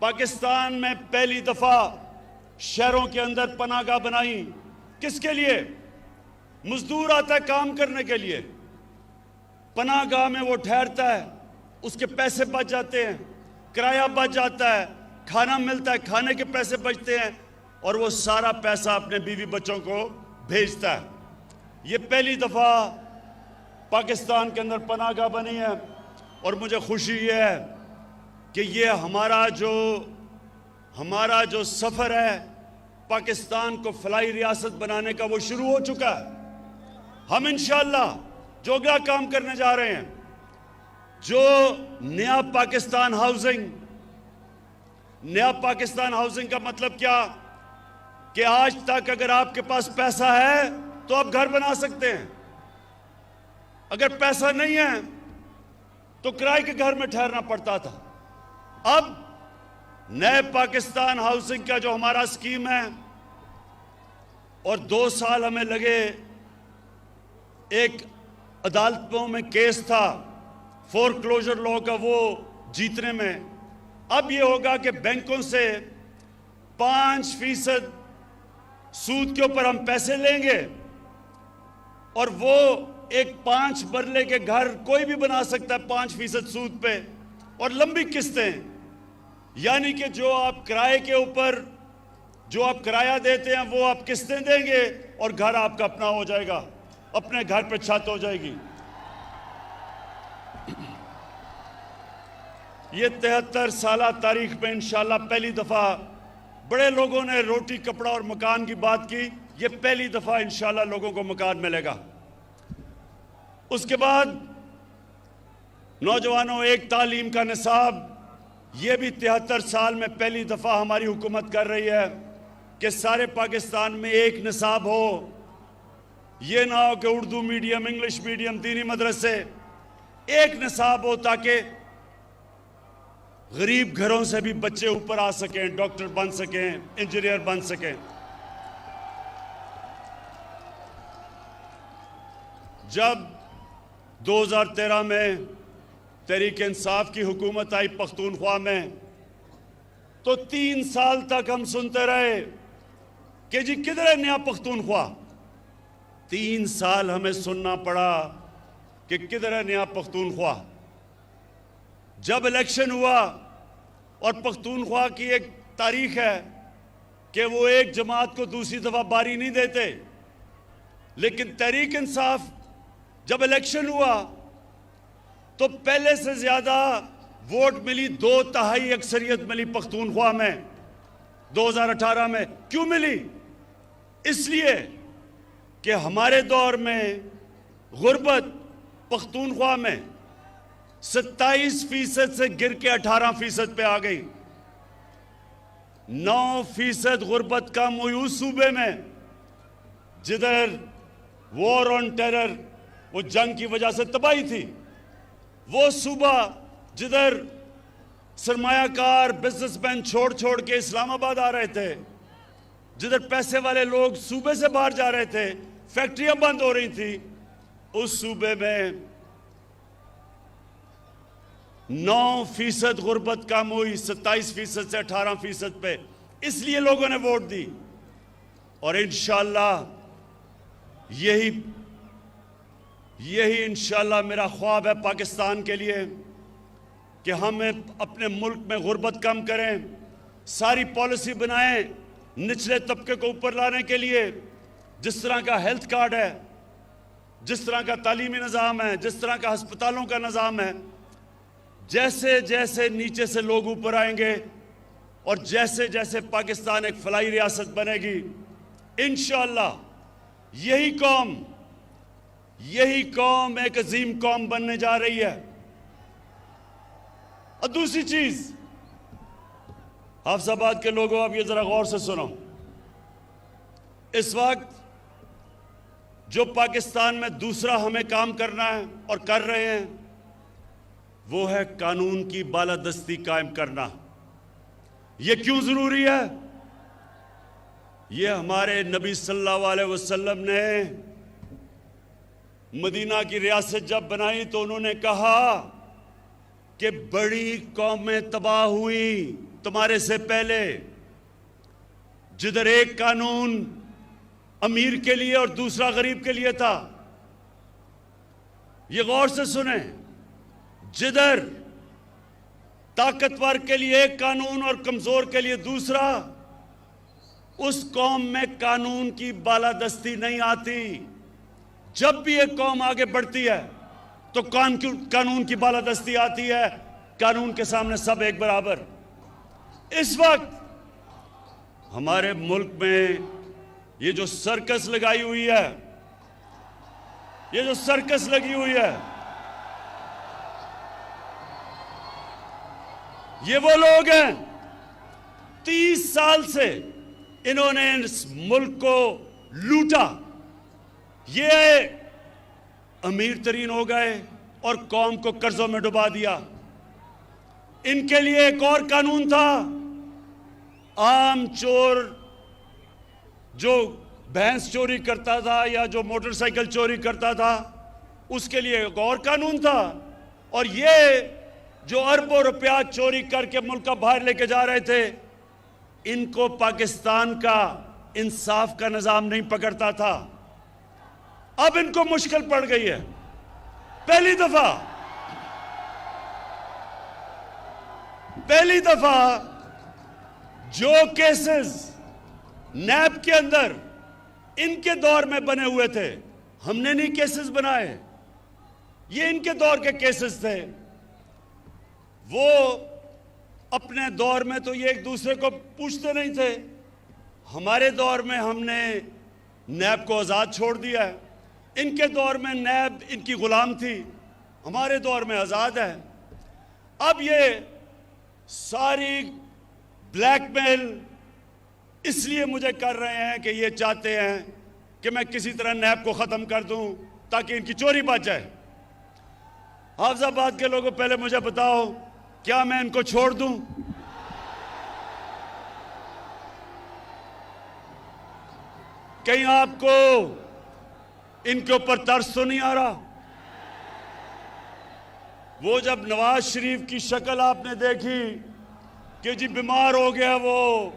पाकिस्तान में पहली दफा शहरों के अंदर पनाहगाह बनाई। किसके लिए? मजदूर आता है काम करने के लिए, पनाहगाह में वो ठहरता है, उसके पैसे बच जाते हैं, किराया बच जाता है, खाना मिलता है, खाने के पैसे बचते हैं, और वो सारा पैसा अपने बीवी बच्चों को भेजता है। ये पहली दफा पाकिस्तान के अंदर पनाहगाह बनी है, और मुझे खुशी ये है कि ये हमारा जो सफ़र है पाकिस्तान को फलाई रियासत बनाने का, वो शुरू हो चुका है। हम इंशाअल्लाह जो अगला काम करने जा रहे हैं, जो नया पाकिस्तान हाउसिंग का मतलब क्या कि आज तक अगर आपके पास पैसा है तो आप घर बना सकते हैं, अगर पैसा नहीं है तो किराए के घर में ठहरना पड़ता था। अब नए पाकिस्तान हाउसिंग का जो हमारा स्कीम है, और 2 साल हमें लगे, एक अदालतों में केस था फोरक्लोजर लॉ का, वो जीतने में। अब ये होगा कि बैंकों से 5% सूद के ऊपर हम पैसे लेंगे, और वो एक 5 मरले के घर कोई भी बना सकता है 5% सूद पे, और लंबी किस्तें, यानी कि जो आप किराए के ऊपर जो आप किराया देते हैं वो आप किस्तें देंगे, और घर आपका अपना हो जाएगा, अपने घर पे छत हो जाएगी। ये 73 साल तारीख में इंशाल्लाह पहली दफा, बड़े लोगों ने रोटी कपड़ा और मकान की बात की, ये पहली दफा इंशाल्लाह लोगों को मकान मिलेगा। उसके बाद नौजवानों, एक तालीम का निसाब, ये भी 73 साल में पहली दफा हमारी हुकूमत कर रही है कि सारे पाकिस्तान में एक निसाब हो। ये ना हो कि उर्दू मीडियम, इंग्लिश मीडियम, दीनी मदरसे, एक निसाब हो ताकि गरीब घरों से भी बच्चे ऊपर आ सकें, डॉक्टर बन सकें, इंजीनियर बन सकें। जब 2013 में तहरीक इंसाफ की हुकूमत आई पख्तूनख्वा में, तो 3 साल तक हम सुनते रहे कि जी किधर है नया पख्तूनख्वा। 3 साल हमें सुनना पड़ा कि किधर है नया पख्तूनख्वा। जब इलेक्शन हुआ, और पख्तूनख्वा की एक तारीख है कि वो एक जमात को दूसरी दफा बारी नहीं देते, लेकिन तहरीक इंसाफ जब इलेक्शन हुआ तो पहले से ज्यादा वोट मिली, 2/3 अक्सरियत मिली पख्तूनख्वा में 2018 में। क्यों मिली? इसलिए कि हमारे दौर में गुर्बत पख्तूनख्वा में 27% से गिर के 18% पे आ गई। 9% गुर्बत कम हुई उस सूबे में जिधर वॉर ऑन टेरर, वो जंग की वजह से तबाही थी। वो सूबा जिधर सरमायाकार बिजनेसमैन छोड़ छोड़ के इस्लामाबाद आ रहे थे, जिधर पैसे वाले लोग सूबे से बाहर जा रहे थे, फैक्ट्रियां बंद हो रही थी, उस सूबे में 9% गुर्बत कम हुई, 27% से 18% पे। इसलिए लोगों ने वोट दी, और इंशाअल्लाह यही इंशाअल्लाह मेरा ख्वाब है पाकिस्तान के लिए कि हम अपने मुल्क में गुर्बत कम करें, सारी पॉलिसी बनाएं निचले तबके को ऊपर लाने के लिए। जिस तरह का हेल्थ कार्ड है, जिस तरह का तालीमी निज़ाम है, जिस तरह का अस्पतालों का निज़ाम है, जैसे जैसे नीचे से लोग ऊपर आएंगे और जैसे जैसे पाकिस्तान एक फलाई रियासत बनेगी, इंशाअल्लाह यही कौम एक अजीम कौम बनने जा रही है। और दूसरी चीज, हाफिजाबाद के लोगों, अब ये जरा गौर से सुनो। इस वक्त जो पाकिस्तान में दूसरा हमें काम करना है और कर रहे हैं, वो है कानून की बालादस्ती कायम करना। ये क्यों जरूरी है? ये हमारे नबी सल्लल्लाहु अलैहि वसल्लम ने मदीना की रियासत जब बनाई तो उन्होंने कहा कि बड़ी कौमें तबाह हुई तुम्हारे से पहले, जिधर एक कानून अमीर के लिए और दूसरा गरीब के लिए था। ये गौर से सुने, जिधर ताकतवर के लिए एक कानून और कमजोर के लिए दूसरा, उस कौम में कानून की बालादस्ती नहीं आती। जब भी एक कौम आगे बढ़ती है तो कानून की बालादस्ती आती है। कानून के सामने सब एक बराबर। इस वक्त हमारे मुल्क में ये जो सर्कस लगाई हुई है, ये जो सर्कस लगी हुई है, ये वो लोग हैं 30 साल से इन्होंने इस मुल्क को लूटा। ये अमीर तरीन हो गए और कौम को कर्जों में डुबा दिया। इनके लिए एक और कानून था, आम चोर जो भैंस चोरी करता था या जो मोटरसाइकिल चोरी करता था, उसके लिए एक और कानून था। और ये जो अरबों रुपया चोरी करके मुल्क का बाहर लेके जा रहे थे, इनको पाकिस्तान का इंसाफ का निजाम नहीं पकड़ता था। अब इनको मुश्किल पड़ गई है। पहली दफा जो केसेस नैब के अंदर इनके दौर में बने हुए थे, हमने नहीं केसेस बनाए, ये इनके दौर के केसेस थे। वो अपने दौर में तो ये एक दूसरे को पूछते नहीं थे। हमारे दौर में हमने नैब को आज़ाद छोड़ दिया है। इनके दौर में नैब इनकी गुलाम थी, हमारे दौर में आज़ाद है। अब ये सारी ब्लैकमेल इसलिए मुझे कर रहे हैं कि ये चाहते हैं कि मैं किसी तरह नैब को ख़त्म कर दूं ताकि इनकी चोरी बच जाए। हाफिजाबाद के लोगों, पहले मुझे बताओ, क्या मैं इनको छोड़ दूं? कहीं आपको इनके ऊपर तरस तो नहीं आ रहा? वो जब नवाज शरीफ की शक्ल आपने देखी कि जी बीमार हो गया, वो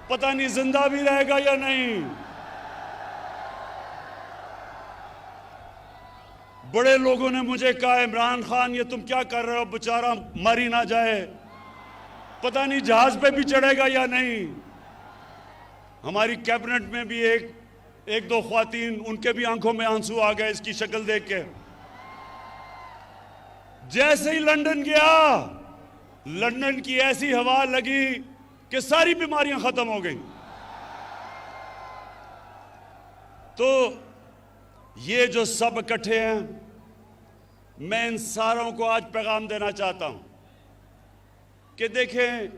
पता नहीं जिंदा भी रहेगा या नहीं। बड़े लोगों ने मुझे कहा, इमरान खान ये तुम क्या कर रहे हो, बेचारा मर ही ना जाए, पता नहीं जहाज पे भी चढ़ेगा या नहीं। हमारी कैबिनेट में भी एक दो ख्वातीन, उनके भी आंखों में आंसू आ गए इसकी शक्ल देख के। जैसे ही लंदन गया, लंदन की ऐसी हवा लगी कि सारी बीमारियां खत्म हो गई। तो ये जो सब इकट्ठे हैं, मैं इन सारों को आज पैगाम देना चाहता हूं कि देखें,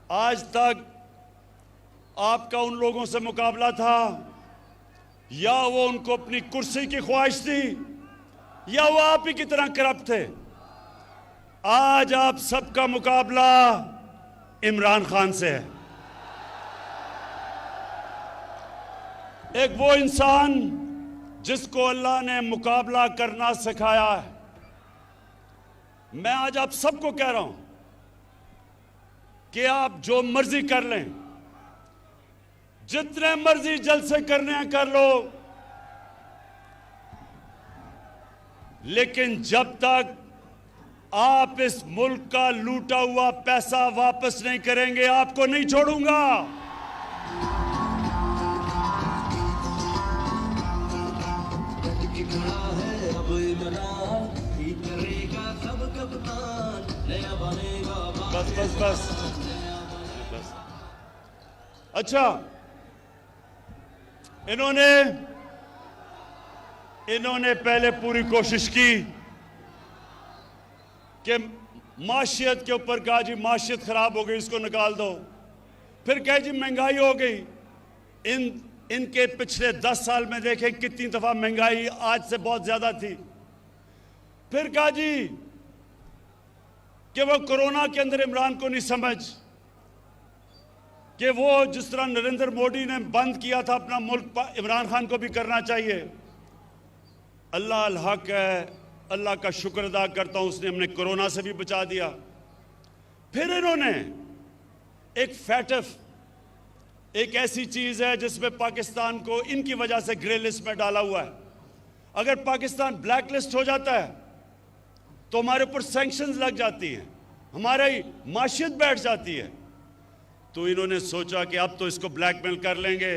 आज तक आपका उन लोगों से मुकाबला था, या वो उनको अपनी कुर्सी की ख्वाहिश थी, या वो आप ही की तरह करप्ट थे। आज आप सबका मुकाबला इमरान खान से है। एक वो इंसान जिसको अल्लाह ने मुकाबला करना सिखाया है। मैं आज आप सबको कह रहा हूं कि आप जो मर्जी कर लें, जितने मर्जी जलसे करने हैं कर लो, लेकिन जब तक आप इस मुल्क का लूटा हुआ पैसा वापस नहीं करेंगे, आपको नहीं छोड़ूंगा। बस। अच्छा, इन्होंने पहले पूरी कोशिश की कि माशियत के ऊपर कहा जी माशियत खराब हो गई, इसको निकाल दो। फिर कहे जी महंगाई हो गई। इनके पिछले 10 साल में देखें कितनी दफा महंगाई आज से बहुत ज्यादा थी। फिर कहा जी कि वो कोरोना के अंदर इमरान को नहीं समझ कि वो जिस तरह नरेंद्र मोदी ने बंद किया था अपना मुल्क, इमरान खान को भी करना चाहिए। अल्लाह अल हक है, अल्लाह का शुक्र अदा करता हूं, उसने हमने कोरोना से भी बचा दिया। फिर इन्होंने एक फैटफ, एक ऐसी चीज है जिसमें पाकिस्तान को इनकी वजह से ग्रे लिस्ट में डाला हुआ है। अगर पाकिस्तान ब्लैक लिस्ट हो जाता है तो हमारे ऊपर सैंक्शंस लग जाती हैं, हमारी माशियत बैठ जाती है। तो इन्होंने सोचा कि अब तो इसको ब्लैकमेल कर लेंगे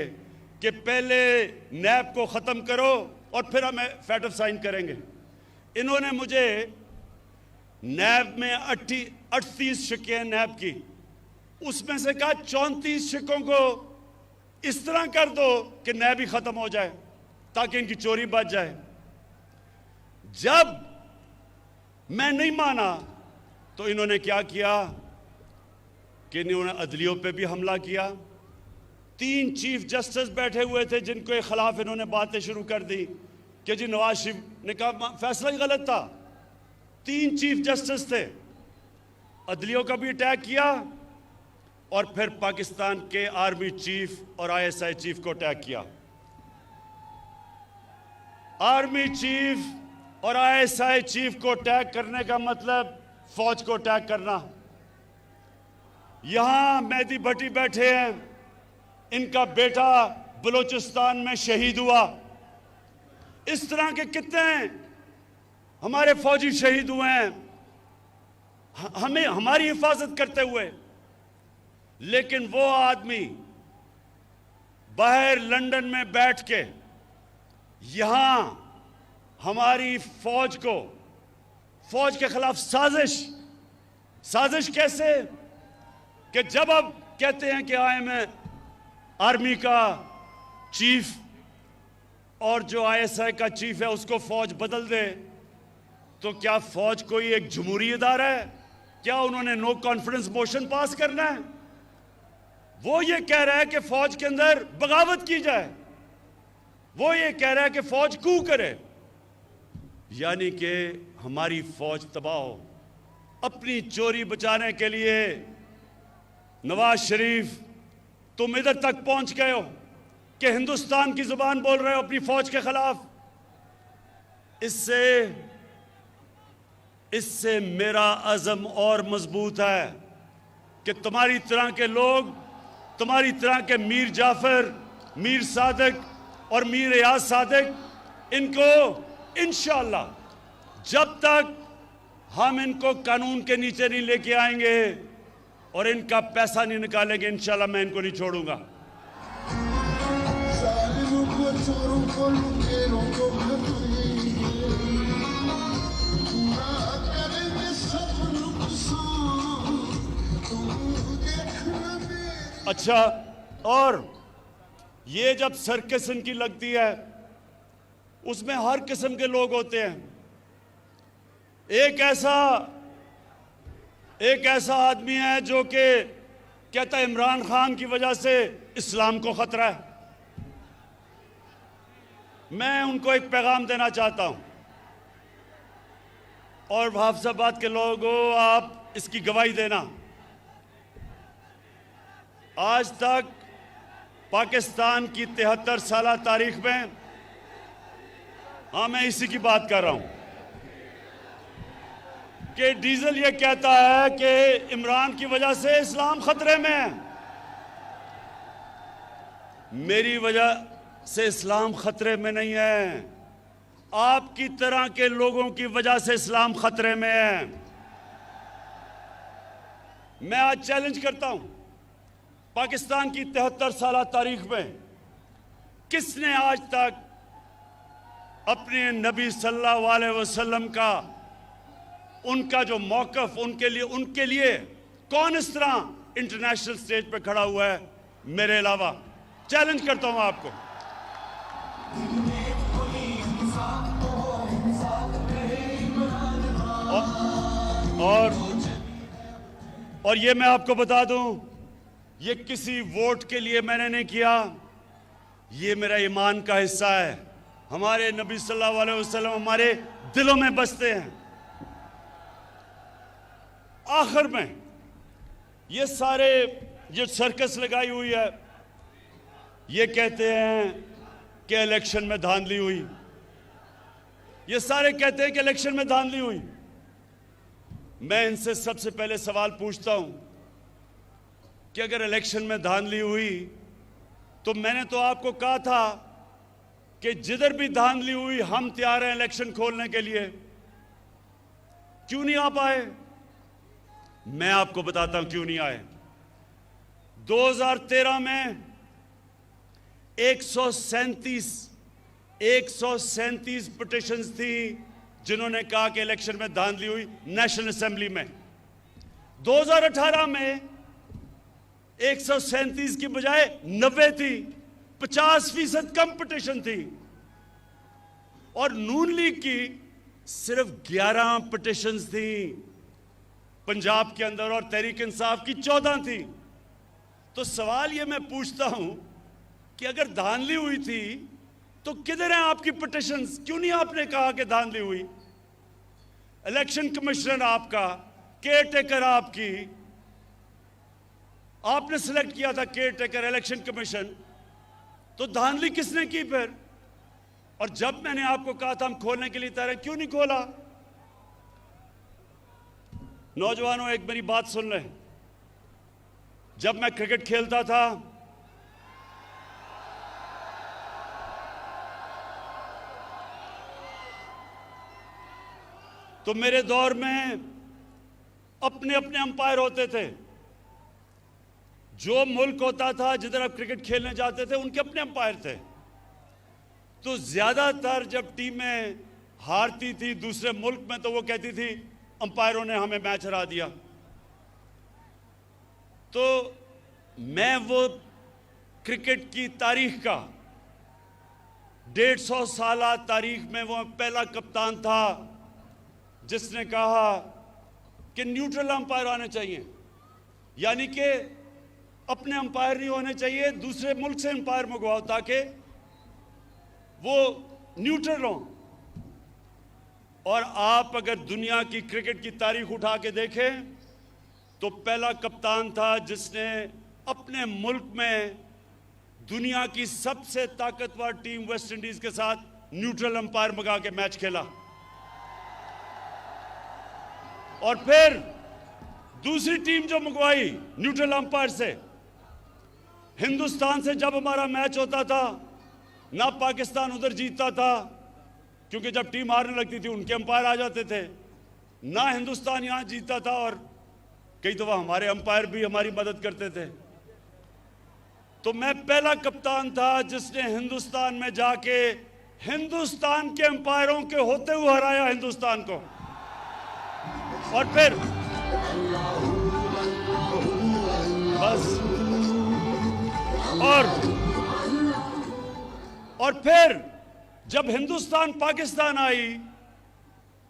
कि पहले नैब को ख़त्म करो और फिर हमें फैटफ साइन करेंगे। इन्होंने मुझे नैब में 38 शिक्के हैं नैब की, उसमें से कहा 34 शिक्कों को इस तरह कर दो कि नैब ही ख़त्म हो जाए ताकि इनकी चोरी बच जाए। जब मैं नहीं माना तो इन्होंने क्या किया कि इन्होंने अदलियों पे भी हमला किया। 3 चीफ जस्टिस बैठे हुए थे जिनके खिलाफ इन्होंने बातें शुरू कर दी कि जी नवाज शरीफ ने कहा फैसला ही गलत था। 3 चीफ जस्टिस थे, अदलियों का भी अटैक किया और फिर पाकिस्तान के आर्मी चीफ और ISI चीफ को अटैक किया। आर्मी चीफ और ISI चीफ को अटैक करने का मतलब फौज को अटैक करना। यहां मेहदी भट्टी बैठे हैं, इनका बेटा बलूचिस्तान में शहीद हुआ। इस तरह के कितने हमारे फौजी शहीद हुए हैं हमें हमारी हिफाजत करते हुए। लेकिन वो आदमी बाहर लंदन में बैठ के यहां हमारी फौज के खिलाफ साजिश कैसे कि जब अब कहते हैं कि मैं आर्मी का चीफ और जो ISI का चीफ है उसको फौज बदल दे, तो क्या फौज कोई एक जमहूरी इदारा है? क्या उन्होंने नो कॉन्फिडेंस मोशन पास करना है? वो ये कह रहा है कि फौज के अंदर बगावत की जाए, वो ये कह रहा है कि फौज कू करे, यानी कि हमारी फौज तबाह हो। अपनी चोरी बचाने के लिए नवाज शरीफ तुम इधर तक पहुंच गए हो कि हिंदुस्तान की जुबान बोल रहे हो अपनी फौज के खिलाफ। इससे मेरा अज़म और मजबूत है कि तुम्हारी तरह के लोग, तुम्हारी तरह के मीर जाफर, मीर सादिक और मीर रियाज सादिक, इनको इंशाअल्लाह जब तक हम इनको कानून के नीचे नहीं लेके आएंगे और इनका पैसा नहीं निकालेंगे, इंशाअल्लाह मैं इनको नहीं छोड़ूंगा। अच्छा, और ये जब सर्कस इनकी लगती है उसमें हर किस्म के लोग होते हैं। एक ऐसा आदमी है जो कि कहता है इमरान खान की वजह से इस्लाम को खतरा है। मैं उनको एक पैगाम देना चाहता हूं, और हाफिजाबाद के लोगों आप इसकी गवाही देना। आज तक पाकिस्तान की 73 साल तारीख में, हाँ मैं इसी की बात कर रहा हूं, कि डीजल ये कहता है कि इमरान की वजह से इस्लाम खतरे में है। मेरी वजह से इस्लाम खतरे में नहीं है, आपकी तरह के लोगों की वजह से इस्लाम खतरे में है। मैं आज चैलेंज करता हूं, पाकिस्तान की 73 साल तारीख में किसने आज तक अपने नबी सल्लल्लाहु अलैहि वसल्लम का, उनका जो मौक़िफ़, उनके लिए कौन इस तरह इंटरनेशनल स्टेज पे खड़ा हुआ है मेरे अलावा? चैलेंज करता हूं आपको। और ये मैं आपको बता दूं, ये किसी वोट के लिए मैंने नहीं किया, ये मेरा ईमान का हिस्सा है। हमारे नबी सल्लल्लाहु अलैहि वसल्लम हमारे दिलों में बसते हैं। आखिर में ये सारे जो सर्कस लगाई हुई है, ये कहते हैं कि इलेक्शन में धांधली हुई। ये सारे कहते हैं कि इलेक्शन में धांधली हुई। मैं इनसे सबसे पहले सवाल पूछता हूं कि अगर इलेक्शन में धांधली हुई तो मैंने तो आपको कहा था कि जिधर भी धांधली हुई हम तैयार हैं इलेक्शन खोलने के लिए। क्यों नहीं आ पाए? मैं आपको बताता हूं क्यों नहीं आए। 2013 में 137 पिटिशंस थी जिन्होंने कहा कि इलेक्शन में धांधली हुई नेशनल असेंबली में। 2018 में 137 की बजाय 90 थी, 50% कम पिटिशन थी। और नून लीग की सिर्फ 11 पिटिशंस थी पंजाब के अंदर और तहरीक इंसाफ की 14 थी। तो सवाल ये मैं पूछता हूं कि अगर धांधली हुई थी तो किधर हैं आपकी पिटिशंस? क्यों नहीं आपने कहा कि धांधली हुई? इलेक्शन कमिश्नर आपका, केयर टेकर आपकी, आपने सिलेक्ट किया था केयर टेकर इलेक्शन कमीशन, तो धांधली किसने की फिर? और जब मैंने आपको कहा था हम खोलने के लिए तैयार हैं, क्यों नहीं खोला? नौजवानों, एक मेरी बात सुन लें। जब मैं क्रिकेट खेलता था तो मेरे दौर में अपने अपने अंपायर होते थे। जो मुल्क होता था जिधर आप क्रिकेट खेलने जाते थे उनके अपने अंपायर थे। तो ज्यादातर जब टीमें हारती थी दूसरे मुल्क में तो वो कहती थी अंपायरों ने हमें मैच हरा दिया। तो मैं वो क्रिकेट की तारीख का 150 साल तारीख में वो पहला कप्तान था जिसने कहा कि न्यूट्रल अंपायर आने चाहिए, यानी कि अपने अंपायर नहीं होने चाहिए, दूसरे मुल्क से अंपायर मंगवाओ ताकि वो न्यूट्रल हो। और आप अगर दुनिया की क्रिकेट की तारीख उठा के देखें तो पहला कप्तान था जिसने अपने मुल्क में दुनिया की सबसे ताकतवर टीम वेस्ट इंडीज के साथ न्यूट्रल अंपायर मंगा के मैच खेला। और फिर दूसरी टीम जो मंगवाई न्यूट्रल अंपायर से, हिंदुस्तान से जब हमारा मैच होता था ना पाकिस्तान उधर जीतता था क्योंकि जब टीम हारने लगती थी उनके अंपायर आ जाते थे, ना हिंदुस्तान यहां जीतता था और कई दफा हमारे अंपायर भी हमारी मदद करते थे। तो मैं पहला कप्तान था जिसने हिंदुस्तान में जाके हिंदुस्तान के अंपायरों के होते हुए हराया हिंदुस्तान को। और फिर बस और फिर जब हिंदुस्तान पाकिस्तान आई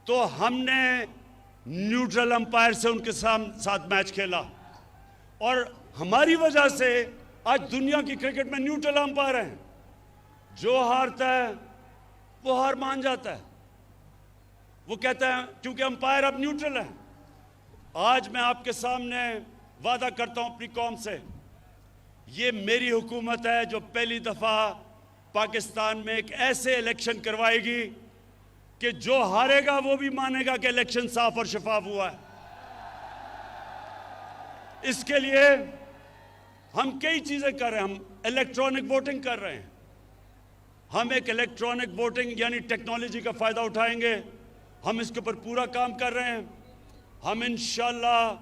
तो हमने न्यूट्रल अंपायर से उनके साथ मैच खेला और हमारी वजह से आज दुनिया की क्रिकेट में न्यूट्रल अंपायर हैं। जो हारता है वो हार मान जाता है, वो कहता है क्योंकि अंपायर अब न्यूट्रल है। आज मैं आपके सामने वादा करता हूं अपनी कौम से, ये मेरी हुकूमत है जो पहली दफा पाकिस्तान में एक ऐसे इलेक्शन करवाएगी कि जो हारेगा वो भी मानेगा कि इलेक्शन साफ और शफाफ हुआ है। इसके लिए हम कई चीजें कर रहे हैं। हम इलेक्ट्रॉनिक वोटिंग कर रहे हैं। हम एक इलेक्ट्रॉनिक वोटिंग यानी टेक्नोलॉजी का फायदा उठाएंगे। हम इसके ऊपर पूरा काम कर रहे हैं। हम इंशाल्लाह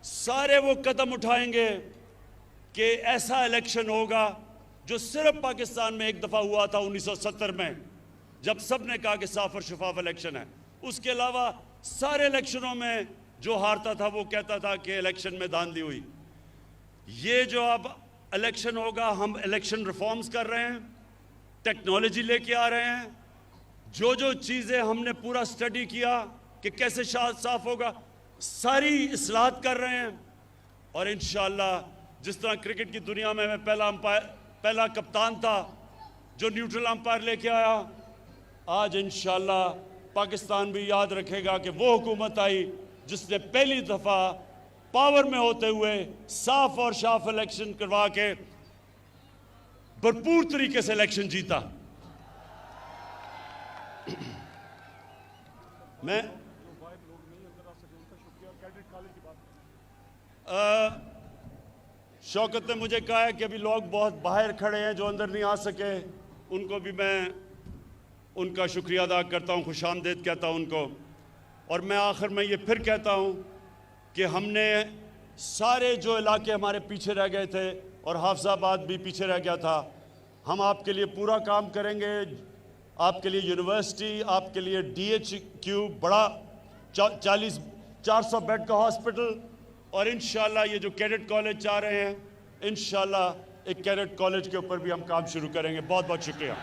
सारे वो कदम उठाएंगे कि ऐसा इलेक्शन होगा जो सिर्फ पाकिस्तान में एक दफा हुआ था 1970 में, जब सबने कहा कि साफ और शफाफ इलेक्शन है। उसके अलावा सारे इलेक्शनों में जो हारता था वो कहता था कि इलेक्शन में धांधली हुई। ये जो अब इलेक्शन होगा, हम इलेक्शन रिफॉर्म्स कर रहे हैं, टेक्नोलॉजी लेके आ रहे हैं। जो जो चीज़ें हमने पूरा स्टडी किया कि कैसे साफ होगा, सारी इस्लाहत कर रहे हैं। और इंशाअल्लाह जिस तरह क्रिकेट की दुनिया में मैं पहला कप्तान था जो न्यूट्रल अंपायर लेके आया, आज इंशाअल्लाह पाकिस्तान भी याद रखेगा कि वो हुकूमत आई जिसने पहली दफा पावर में होते हुए साफ और साफ इलेक्शन करवा के भरपूर तरीके से इलेक्शन जीता। मैं शौकत ने मुझे कहा है कि अभी लोग बहुत बाहर खड़े हैं जो अंदर नहीं आ सके, उनको भी मैं उनका शुक्रिया अदा करता हूँ, खुशामदीद कहता हूँ उनको। और मैं आखिर में ये फिर कहता हूँ कि हमने सारे जो इलाके हमारे पीछे रह गए थे और हाफिजाबाद भी पीछे रह गया था, हम आपके लिए पूरा काम करेंगे। आपके लिए यूनिवर्सिटी, आपके लिए DHQ बड़ा 400 बेड का हॉस्पिटल, और इंशाल्लाह ये जो कैडेट कॉलेज चाह रहे हैं, इंशाल्लाह एक कैडेट कॉलेज के ऊपर भी हम काम शुरू करेंगे। बहुत बहुत शुक्रिया।